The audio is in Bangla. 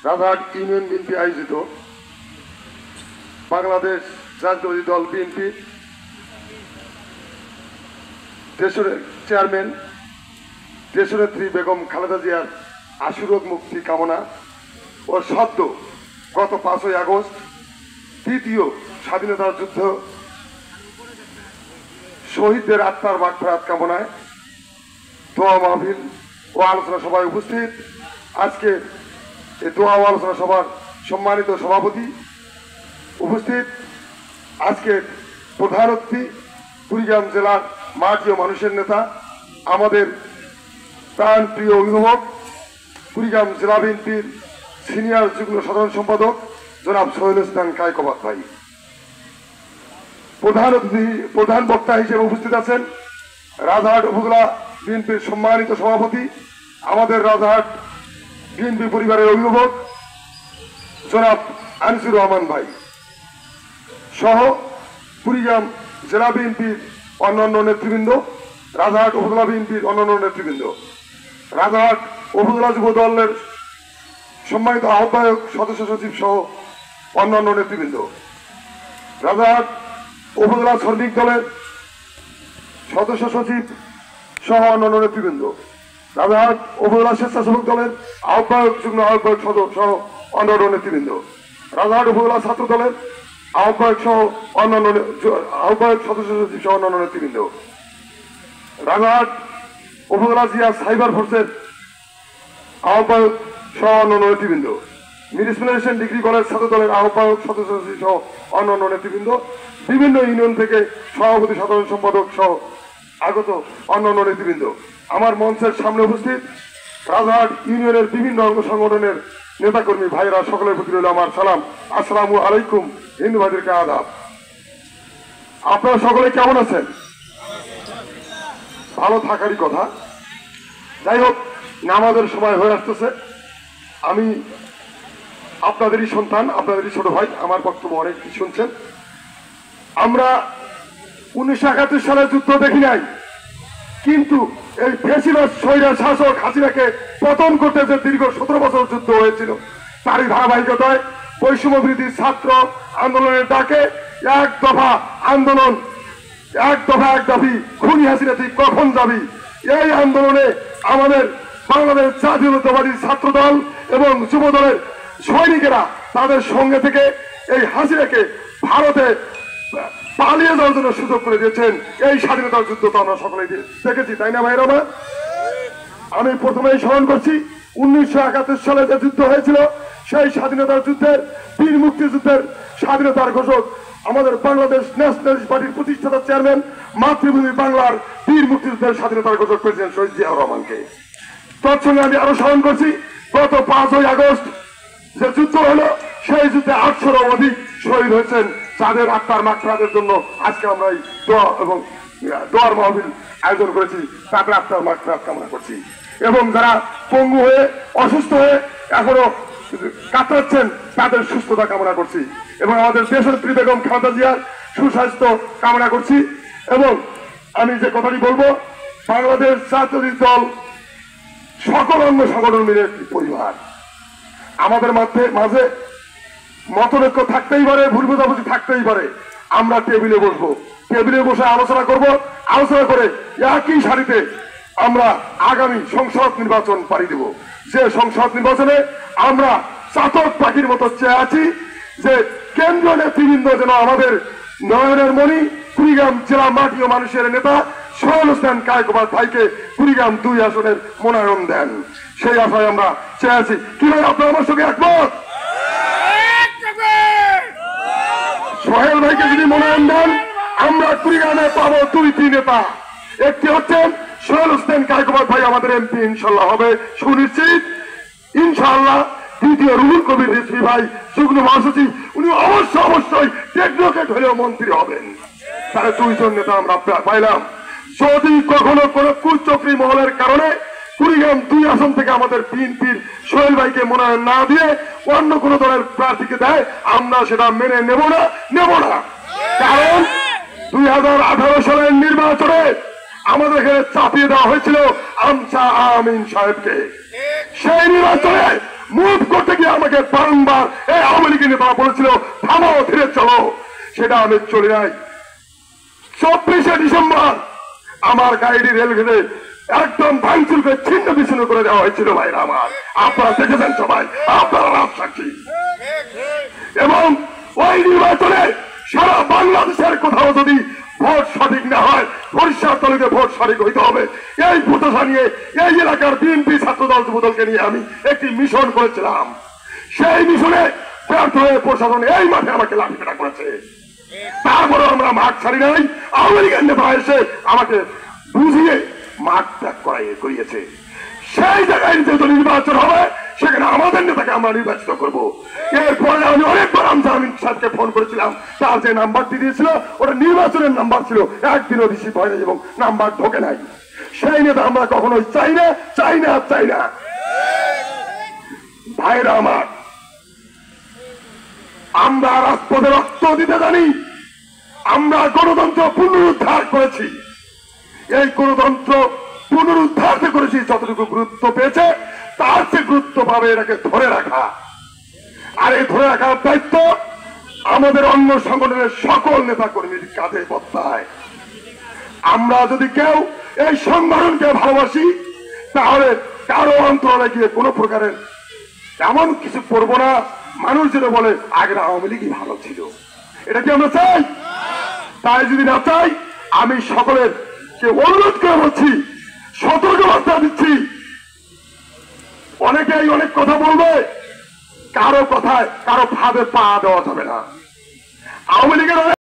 রাজারহাট ইউনিয়ন বিএনপি আয়োজিত বাংলাদেশ জাতীয়তাবাদী দল বিএনপি দেশের চেয়ারম্যান দেশনেত্রী বেগম খালেদা জিয়ার আশুরোগ মুক্তি কামনা ও সদ্য গত 5ই আগস্ট দ্বিতীয় স্বাধীনতার যুদ্ধ শহীদদের আত্মার মাগফিরাত কামনায় দোয়া মাহফিল ও আলোচনা সভায় উপস্থিত আজকে এই দোয়া ও আলোচনা সভার সম্মানিত সভাপতি উপস্থিত আজকের প্রধান অতিথি কুড়িগ্রাম জেলার মাটি ও মানুষের নেতা আমাদের প্রাণ প্রিয় অভিভাবক কুড়িগ্রাম জেলা বিএনপির সিনিয়র যুগ্ম সাধারণ সম্পাদক জনাব সোহেল ইসলাম কায়কোবাদ ভাই। প্রধান বক্তা হিসেবে উপস্থিত আছেন রাজারহাট উপজেলা বিএনপির সম্মানিত সভাপতি আমাদের রাজারহাট বিএনপি পরিবারের অভিভাবক জনাব আনিসুর রহমান ভাই সহ কুড়িগ্রাম জেলা বিএনপির অন্যান্য নেতৃবৃন্দ, রাজারহাট উপজেলা বিএনপির অন্যান্য নেতৃবৃন্দ, রাজারহাট উপজেলা যুব দলের সম্মানিত আহ্বায়ক সদস্য সচিব সহ অন্যান্য নেতৃবৃন্দ, রাজারহাট উপজেলা শ্রমিক দলের সদস্য সচিব সহ অন্যান্য নেতৃবৃন্দ, রাজারহাট উপজেলা স্বেচ্ছাসেবক দলের আহ্বায়ক যুগ্ম আহ্বায়ক সদস্য সহ অন্যান্য নেতৃবৃন্দ, রাজারহাট উপজেলা ছাত্র দলের আহ্বায়ক সহ অন্যান্য আহ্বায়ক সদস্য সচিব সহ অন্যান্য নেতৃবৃন্দ, রাজারহাট উপজেলা জিয়া সাইবার ফোর্সের আহ্বায়ক সহ অন্যান্য নেতৃবৃন্দ, মিউনিসিপ্যাল ডিগ্রি কলেজ ছাত্র দলের আহ্বায়ক সদস্য সচিব সহ অন্যান্য নেতৃবৃন্দ, বিভিন্ন ইউনিয়ন থেকে সভাপতি সাধারণ সম্পাদক সহ আগত অন্যান্য নেতৃবৃন্দ, আমার মঞ্চের সামনে উপস্থিত রাজারহাট ইউনিয়নের বিভিন্ন অঙ্গ সংগঠনের নেতাকর্মী ভাইরা সকলের প্রতি রইল আমার সালাম। আসসালামু আলাইকুম। হিন্দু ভাইদেরকে আদাব। আপনারা সকলে কেমন আছেন? ভালো থাকারই কথা। যাই হোক, নামাজের সময় হয়ে আসতেছে। আমি আপনাদেরই সন্তান, আপনাদেরই ছোট ভাই, আমার বক্তব্য অনেক শুনছেন। আমরা 1971 সালে যুদ্ধ দেখি নাই, কিন্তু এই ফ্যাসিবাদ স্বৈরা শাসক হাসিনাকে পতন করতে যে দীর্ঘ 17 বছর যুদ্ধ হয়েছিল, তারই ধারাবাহিকতায় বৈষম্য বিরোধী ছাত্র আন্দোলনের ডাকে এক দফা আন্দোলন, এক দফা এক দাবি, খুনি হাসিনা তুই কখন যাবি, এই আন্দোলনে আমাদের বাংলাদেশ জাতীয়তাবাদী ছাত্র দল এবং যুব দলের সৈনিকেরা তাদের সঙ্গে থেকে এই হাসিনাকে ভারতে পালিয়ে যাওয়ার জন্য সুযোগ করে দিয়েছেন। এই স্বাধীনতার যুদ্ধ তো আমরা সকলেই দেখেছি, তাই না ভাইরা? আমি প্রথমেই স্মরণ করছি 1971 সালে যে যুদ্ধ হয়েছিল, সেই স্বাধীনতার যুদ্ধের বীর মুক্তিযুদ্ধের স্বাধীনতার ঘোষক আমাদের বাংলাদেশ ন্যাশনালিস্ট পার্টির প্রতিষ্ঠাতা চেয়ারম্যান, মাতৃভূমি বাংলার বীর মুক্তিযুদ্ধের স্বাধীনতার ঘোষক প্রেসিডেন্ট শহীদ জিয়াউর রহমানকে। তৎসঙ্গে আমি আরো স্মরণ করছি গত 5ই আগস্ট যে যুদ্ধ হলো, সেই যুদ্ধে 800-র অধিক শহীদ হয়েছেন, যাদের আত্মার মাগফিরাতের জন্য আজকে আমরা এই দোয়া এবং দোয়ার মাহফিল আয়োজন করেছি। তাদের আত্মার মাগফিরাত কামনা করছি এবং যারা পঙ্গু হয়ে অসুস্থ হয়ে এখনো কাতরাচ্ছেন, তাদের সুস্থতা কামনা করছি এবং আমাদের দেশনেত্রী বেগম খালেদা জিয়ার সুস্বাস্থ্য কামনা করছি। এবং আমি যে কথাটি বলবো, বাংলাদেশ জাতীয়তাবাদী দল সকল অঙ্গ সংগঠন মিলে একটি পরিবার। আমাদের মাঝে মতনৈক্য থাকতেই পারে, ভুল বোঝাবুঝি থাকতেই পারে। আমরা টেবিলে বসবো, টেবিলে বসে আলোচনা করব, আলোচনা করে একই সারিতে আমরা আগামী সংসদ নির্বাচন পাড়ি দেব। যে সংসদ নির্বাচনে আমরা চাতক পাখির মতো চেয়ে আছি যে কেন্দ্রীয় নেতৃবৃন্দ যেন আমাদের নয়নের মণি কুড়িগ্রাম জেলা মাটি ও মানুষের নেতা সোহেল ইসলাম কায়কোবাদ ভাইকে কুড়িগ্রাম 2 আসনের মনোনয়ন দেন, সেই আশায় আমরা চেয়ে আছি। কি ভাই, আপনারা আমার সঙ্গে একমত? সোহেল ভাইকে যদি মনোনয়ন দেন, আমরা কুড়িগ্রামে পাবো 2টি নেতা। একটি হচ্ছেন সোহেল ইসলাম কায়কোবাদ ভাই, আমাদের এমপি ইনশাল্লাহ হবে সুনিশ্চিত ইনশাল্লাহ। দ্বিতীয় রুহুল কবির রিজভী ভাই, যুগ্ম মহাসচিব, উনি অবশ্যই টেকনোক্রেট হলেও মন্ত্রী হবেন। তাহলে 2 জন নেতা আমরা পাইলাম। যদি কখনো কোনো কুচক্রী মহলের কারণে কুড়িগ্রাম 2 আসন থেকে আমাদের বিএনপির সোহেল ভাইকে মনোনয়ন না দিয়ে অন্য কোন দলের প্রার্থীকে দেয়, আমরা সেটা মেনে নেব না। কারণ 2018 সালের নির্বাচনে আমাদের এখানে চাপিয়ে দেওয়া হয়েছিল আমসা আমিন সাহেবকে। সেই নির্বাচনে মুভ করতে গিয়ে আমাকে লীগের নেতারা বলেছিল থামো, ধীরে চলো, সেটা আমি চলে যাই। 24শে ডিসেম্বর আমার গাড়ি রেলগেটে একদম ভাঙচুর করে ছিন্ন বিচ্ছিন্ন করে দেওয়া হয়েছিল ভাইরা আমার। আপনারা দেখেছেন সবাই, আপনারা রাত সাক্ষী। এবং ওই নির্বাচনে সারা বাংলাদেশের কোথাও যদি ভোট সঠিক না হয়, পরিষ্কার তলিতে ভোট সঠিক হইতে হবে, এই প্রত্যাশা নিয়ে এই এলাকার বিএনপি ছাত্রদল যুবদলকে নিয়ে আমি একটি মিশন করেছিলাম। সেই মিশনে ব্যর্থ হয়ে প্রশাসন এই মাঠে আমাকে লাঠিপেটা করেছে। তারপরে আমরা মাঠ ছাড়ি নাই, আওয়ামী লীগের নেতা এসে আমাকে বুঝিয়ে মাঠ ত্যাগ করিয়েছে। সেই জায়গায় যেহেতু নির্বাচন হবে, সেখানে আমাদের নেতাকে আমরা নির্বাচিত করবো। এরপরে আমি অনেকবার আমজাদ আমিন সাহেবকে ফোন করেছিলাম, তার যে নাম্বারটি দিয়েছিল ওটা নির্বাচনের নাম্বার ছিল, একদিনও রিসিভ হয় না এবং নাম্বার ঢোকে নাই। সেই নেতা আমরা কখনোই চাই না, চাই না, চাই না। ভাইরা আমার, আমরা রাজপথে রক্ত দিতে জানি, আমরা গণতন্ত্র পুনরুদ্ধার করেছি। এই গণতন্ত্র পুনরুদ্ধার করেছি, যতটুকু গুরুত্ব পেয়েছে তার চেয়ে গুরুত্ব পাবে এটাকে ধরে রাখা। আর এই ধরে রাখার দায়িত্ব আমাদের অন্য সংগঠনের সকল নেতা কর্মীর কাঁধে বর্তায়। আমরা যদি কেউ এই সংগঠনকে ভালোবাসি, তাহলে কারো অন্তরে গিয়ে কোনো প্রকারের এমন কিছু করবো না মানুষ যেটা বলে আগের আওয়ামী লীগই ভালো ছিল। এটা কি আমরা চাই? তাই যদি না চাই, আমি সকলের অনুরোধ করে বলছি, সতর্কবার্তা দিচ্ছি। অনেকেই অনেক কথা বলবে, কারো কথায় কারো ভাবে পা দেওয়া যাবে না। আওয়ামী লীগের